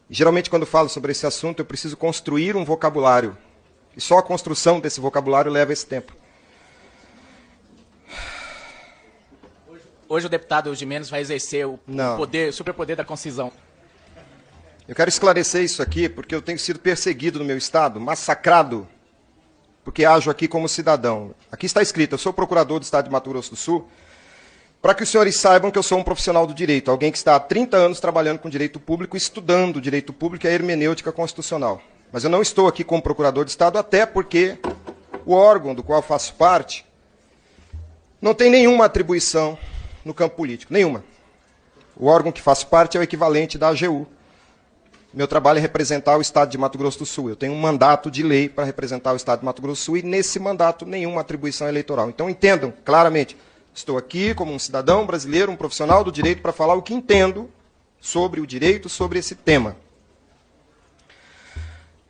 Geralmente, quando falo sobre esse assunto, eu preciso construir um vocabulário. E só a construção desse vocabulário leva esse tempo. Hoje o deputado Gimenez vai exercer o superpoder da concisão. Eu quero esclarecer isso aqui, porque eu tenho sido perseguido no meu estado, massacrado, porque ajo aqui como cidadão. Aqui está escrito, eu sou procurador do estado de Mato Grosso do Sul, para que os senhores saibam que eu sou um profissional do direito, alguém que está há 30 anos trabalhando com direito público, estudando direito público e a hermenêutica constitucional. Mas eu não estou aqui como procurador de estado, até porque o órgão do qual faço parte não tem nenhuma atribuição no campo político, nenhuma. O órgão que faço parte é o equivalente da AGU. Meu trabalho é representar o estado de Mato Grosso do Sul. Eu tenho um mandato de lei para representar o estado de Mato Grosso do Sul e, nesse mandato, nenhuma atribuição eleitoral. Então, entendam claramente, estou aqui como um cidadão brasileiro, um profissional do direito, para falar o que entendo sobre o direito, sobre esse tema.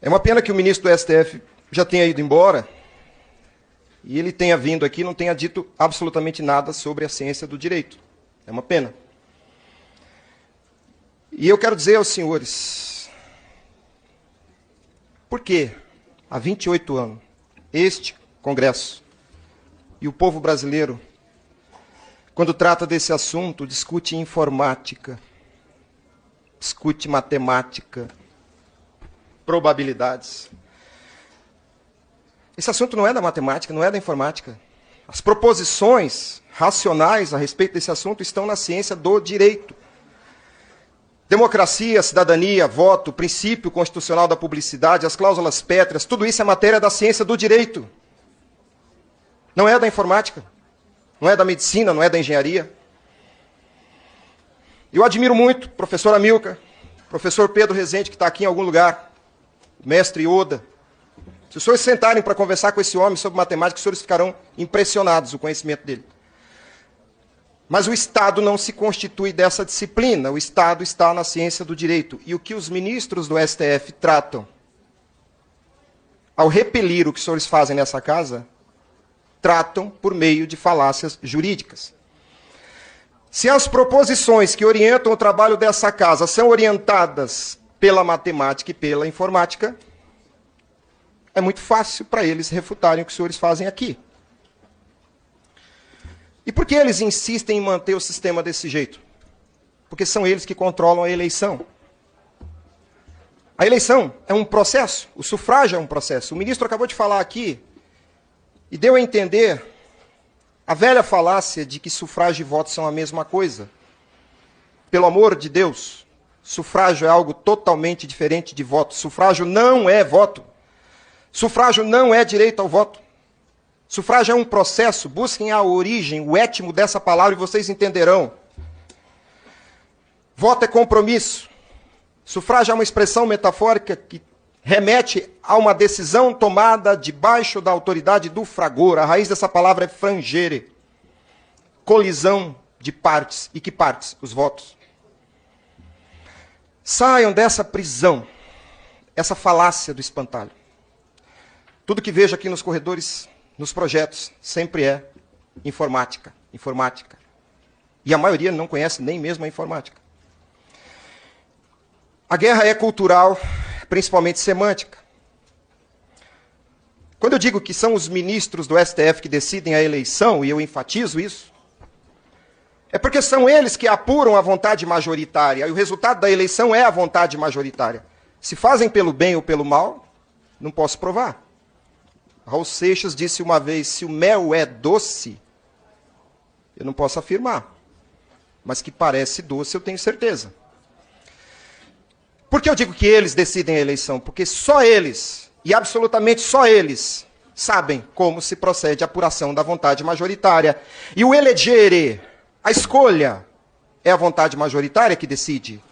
É uma pena que o ministro do STF já tenha ido embora e ele tenha vindo aqui e não tenha dito absolutamente nada sobre a ciência do direito. É uma pena. E eu quero dizer aos senhores, por que há 28 anos este Congresso e o povo brasileiro, quando trata desse assunto, discute informática, discute matemática, probabilidades. Esse assunto não é da matemática, não é da informática. As proposições racionais a respeito desse assunto estão na ciência do direito. Democracia, cidadania, voto, princípio constitucional da publicidade, as cláusulas pétreas, tudo isso é matéria da ciência do direito. Não é da informática, não é da medicina, não é da engenharia. Eu admiro muito o professor Amilcar, professor Pedro Rezende, que está aqui em algum lugar, o mestre Oda. Se os senhores sentarem para conversar com esse homem sobre matemática, os senhores ficarão impressionados com o conhecimento dele. Mas o Estado não se constitui dessa disciplina, o Estado está na ciência do direito. E o que os ministros do STF tratam, ao repelir o que os senhores fazem nessa casa, tratam por meio de falácias jurídicas. Se as proposições que orientam o trabalho dessa casa são orientadas pela matemática e pela informática, é muito fácil para eles refutarem o que os senhores fazem aqui. E por que eles insistem em manter o sistema desse jeito? Porque são eles que controlam a eleição. A eleição é um processo, o sufrágio é um processo. O ministro acabou de falar aqui e deu a entender a velha falácia de que sufrágio e voto são a mesma coisa. Pelo amor de Deus, sufrágio é algo totalmente diferente de voto. Sufrágio não é voto. Sufrágio não é direito ao voto. Sufrágio é um processo, busquem a origem, o étimo dessa palavra e vocês entenderão. Voto é compromisso. Sufrágio é uma expressão metafórica que remete a uma decisão tomada debaixo da autoridade do fragor. A raiz dessa palavra é frangere, colisão de partes. E que partes? Os votos. Saiam dessa prisão, essa falácia do espantalho. Tudo que vejo aqui nos corredores, nos projetos, sempre é informática, informática. E a maioria não conhece nem mesmo a informática. A guerra é cultural, principalmente semântica. Quando eu digo que são os ministros do STF que decidem a eleição, e eu enfatizo isso, é porque são eles que apuram a vontade majoritária, e o resultado da eleição é a vontade majoritária. Se fazem pelo bem ou pelo mal, não posso provar. Raul Seixas disse uma vez, se o mel é doce, eu não posso afirmar, mas que parece doce eu tenho certeza. Por que eu digo que eles decidem a eleição? Porque só eles, e absolutamente só eles, sabem como se procede a apuração da vontade majoritária. E o elegere, a escolha, é a vontade majoritária que decide.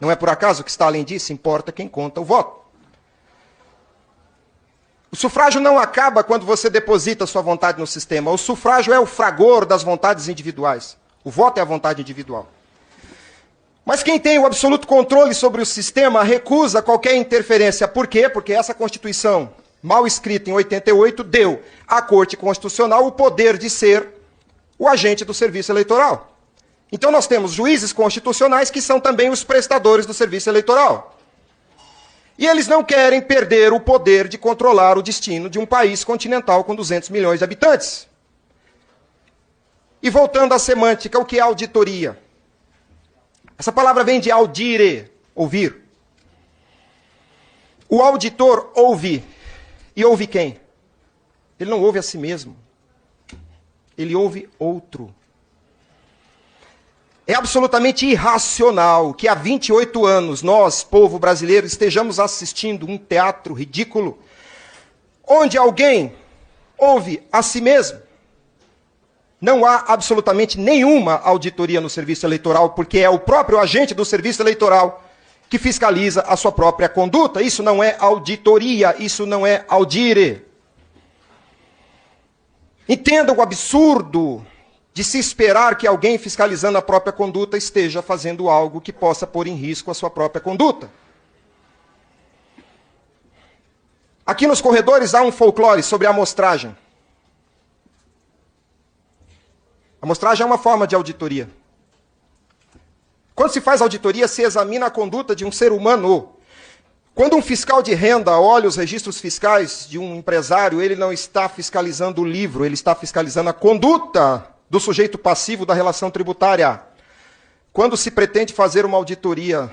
Não é por acaso que está além disso, importa quem conta o voto. O sufrágio não acaba quando você deposita sua vontade no sistema. O sufrágio é o fragor das vontades individuais. O voto é a vontade individual. Mas quem tem o absoluto controle sobre o sistema recusa qualquer interferência. Por quê? Porque essa Constituição, mal escrita em 88, deu à Corte Constitucional o poder de ser o agente do serviço eleitoral. Então nós temos juízes constitucionais que são também os prestadores do serviço eleitoral. E eles não querem perder o poder de controlar o destino de um país continental com 200 milhões de habitantes. E voltando à semântica, o que é auditoria? Essa palavra vem de audire, ouvir. O auditor ouve. E ouve quem? Ele não ouve a si mesmo. Ele ouve outro. É absolutamente irracional que há 28 anos nós, povo brasileiro, estejamos assistindo um teatro ridículo, onde alguém ouve a si mesmo. Não há absolutamente nenhuma auditoria no serviço eleitoral, porque é o próprio agente do serviço eleitoral que fiscaliza a sua própria conduta. Isso não é auditoria, isso não é audire. Entenda o absurdo de se esperar que alguém fiscalizando a própria conduta esteja fazendo algo que possa pôr em risco a sua própria conduta. Aqui nos corredores há um folclore sobre a amostragem. A amostragem é uma forma de auditoria. Quando se faz auditoria, se examina a conduta de um ser humano. Quando um fiscal de renda olha os registros fiscais de um empresário, ele não está fiscalizando o livro, ele está fiscalizando a conduta do sujeito passivo da relação tributária. Quando se pretende fazer uma auditoria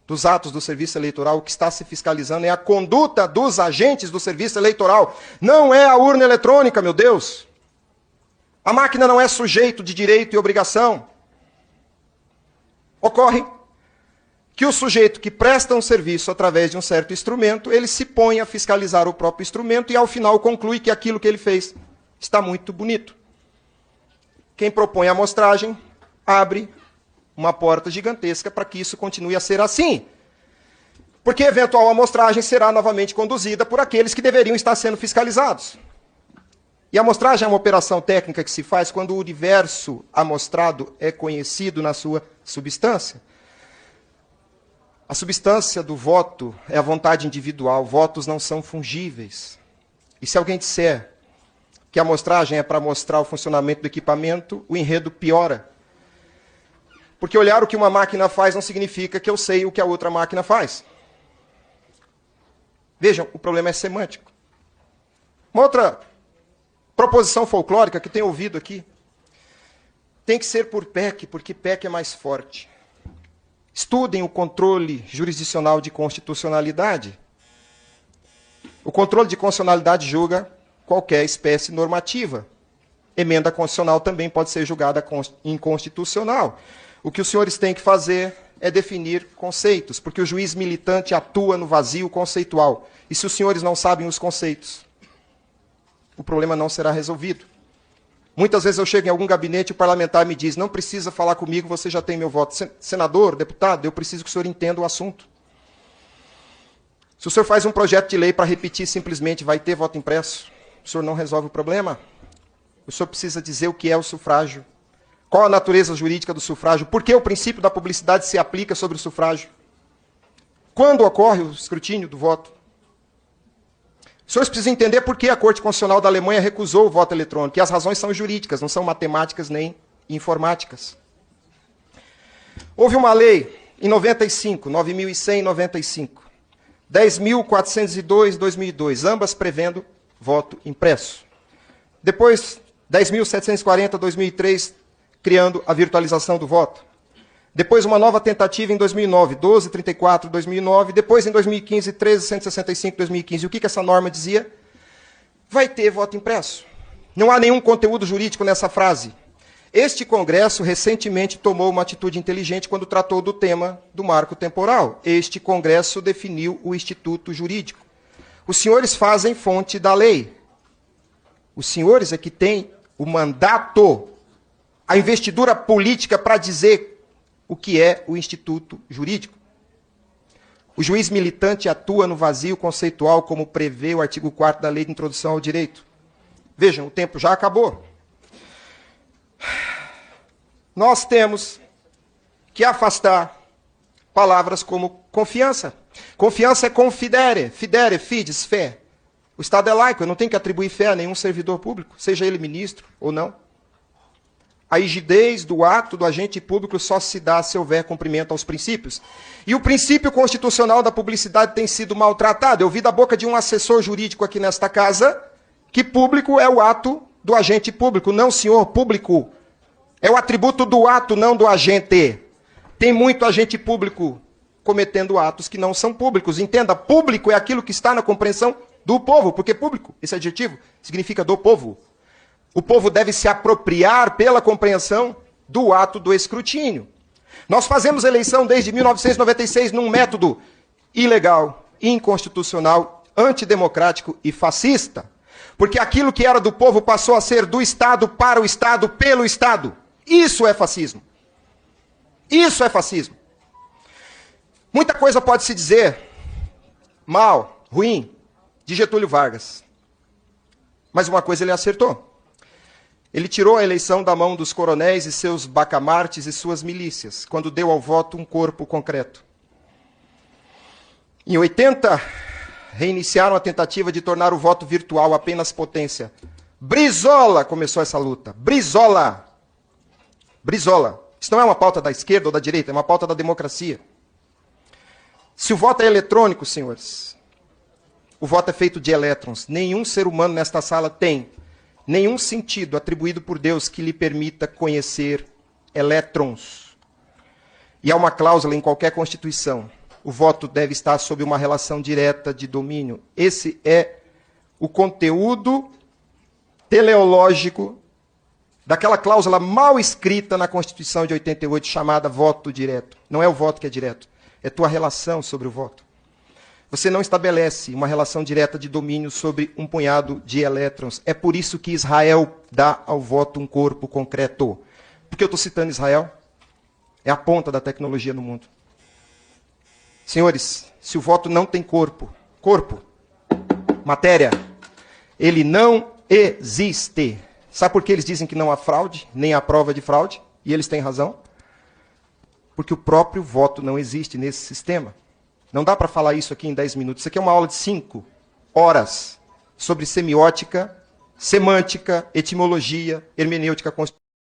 dos atos do serviço eleitoral, o que está se fiscalizando é a conduta dos agentes do serviço eleitoral. Não é a urna eletrônica, meu Deus. A máquina não é sujeito de direito e obrigação. Ocorre que o sujeito que presta um serviço através de um certo instrumento, ele se põe a fiscalizar o próprio instrumento e, ao final, conclui que aquilo que ele fez está muito bonito. Quem propõe a amostragem abre uma porta gigantesca para que isso continue a ser assim. Porque a eventual amostragem será novamente conduzida por aqueles que deveriam estar sendo fiscalizados. E a amostragem é uma operação técnica que se faz quando o universo amostrado é conhecido na sua substância. A substância do voto é a vontade individual. Votos não são fungíveis. E se alguém disser que a amostragem é para mostrar o funcionamento do equipamento, o enredo piora. Porque olhar o que uma máquina faz não significa que eu sei o que a outra máquina faz. Vejam, o problema é semântico. Uma outra proposição folclórica que tenho ouvido aqui. Tem que ser por PEC, porque PEC é mais forte. Estudem o controle jurisdicional de constitucionalidade. O controle de constitucionalidade julga qualquer espécie normativa. Emenda constitucional também pode ser julgada inconstitucional. O que os senhores têm que fazer é definir conceitos, porque o juiz militante atua no vazio conceitual. E se os senhores não sabem os conceitos, o problema não será resolvido. Muitas vezes eu chego em algum gabinete e o parlamentar me diz, não precisa falar comigo, você já tem meu voto. Senador, deputado, eu preciso que o senhor entenda o assunto. Se o senhor faz um projeto de lei para repetir simplesmente, vai ter voto impresso, o senhor não resolve o problema. O senhor precisa dizer o que é o sufrágio. Qual a natureza jurídica do sufrágio? Por que o princípio da publicidade se aplica sobre o sufrágio? Quando ocorre o escrutínio do voto? Os senhores precisam entender por que a Corte Constitucional da Alemanha recusou o voto eletrônico. E as razões são jurídicas, não são matemáticas nem informáticas. Houve uma lei em 95, 9.100 em 95. 10.402 em 2002, ambas prevendo voto impresso. Depois, 10.740 em 2003, criando a virtualização do voto. Depois, uma nova tentativa em 2009, 12.34 em 2009. Depois, em 2015, 13.165 em 2015. O que essa norma dizia? Vai ter voto impresso. Não há nenhum conteúdo jurídico nessa frase. Este Congresso recentemente tomou uma atitude inteligente quando tratou do tema do marco temporal. Este Congresso definiu o instituto jurídico. Os senhores fazem fonte da lei. Os senhores é que têm o mandato, a investidura política para dizer o que é o instituto jurídico. O juiz militante atua no vazio conceitual, como prevê o artigo 4º da Lei de Introdução ao Direito. Vejam, o tempo já acabou. Nós temos que afastar palavras como confiança. Confiança é confidere, fidere, fides, fé. O Estado é laico, eu não tenho que atribuir fé a nenhum servidor público, seja ele ministro ou não. A rigidez do ato do agente público só se dá se houver cumprimento aos princípios. E o princípio constitucional da publicidade tem sido maltratado. Eu vi da boca de um assessor jurídico aqui nesta casa que público é o ato do agente público. Não, senhor, público é o atributo do ato, não do agente. Tem muito agente público cometendo atos que não são públicos. Entenda, público é aquilo que está na compreensão do povo, porque público, esse adjetivo, significa do povo. O povo deve se apropriar pela compreensão do ato do escrutínio. Nós fazemos eleição desde 1996 num método ilegal, inconstitucional, antidemocrático e fascista. Porque aquilo que era do povo passou a ser do Estado, para o Estado, pelo Estado. Isso é fascismo. Isso é fascismo. Muita coisa pode se dizer mal, ruim, de Getúlio Vargas. Mas uma coisa ele acertou. Ele tirou a eleição da mão dos coronéis e seus bacamartes e suas milícias, quando deu ao voto um corpo concreto. Em 80, reiniciaram a tentativa de tornar o voto virtual apenas potência. Brizola começou essa luta. Brizola. Brizola. Isso não é uma pauta da esquerda ou da direita, é uma pauta da democracia. Se o voto é eletrônico, senhores, o voto é feito de elétrons. Nenhum ser humano nesta sala tem nenhum sentido atribuído por Deus que lhe permita conhecer elétrons. E há uma cláusula em qualquer constituição. O voto deve estar sob uma relação direta de domínio. Esse é o conteúdo teleológico daquela cláusula mal escrita na Constituição de 88, chamada voto direto. Não é o voto que é direto, é tua relação sobre o voto. Você não estabelece uma relação direta de domínio sobre um punhado de elétrons. É por isso que Israel dá ao voto um corpo concreto. Por que eu estou citando Israel? É a ponta da tecnologia no mundo. Senhores, se o voto não tem corpo, matéria, ele não existe. Sabe por que eles dizem que não há fraude, nem há prova de fraude? E eles têm razão. Porque o próprio voto não existe nesse sistema. Não dá para falar isso aqui em 10 minutos. Isso aqui é uma aula de 5 horas sobre semiótica, semântica, etimologia, hermenêutica constitucional.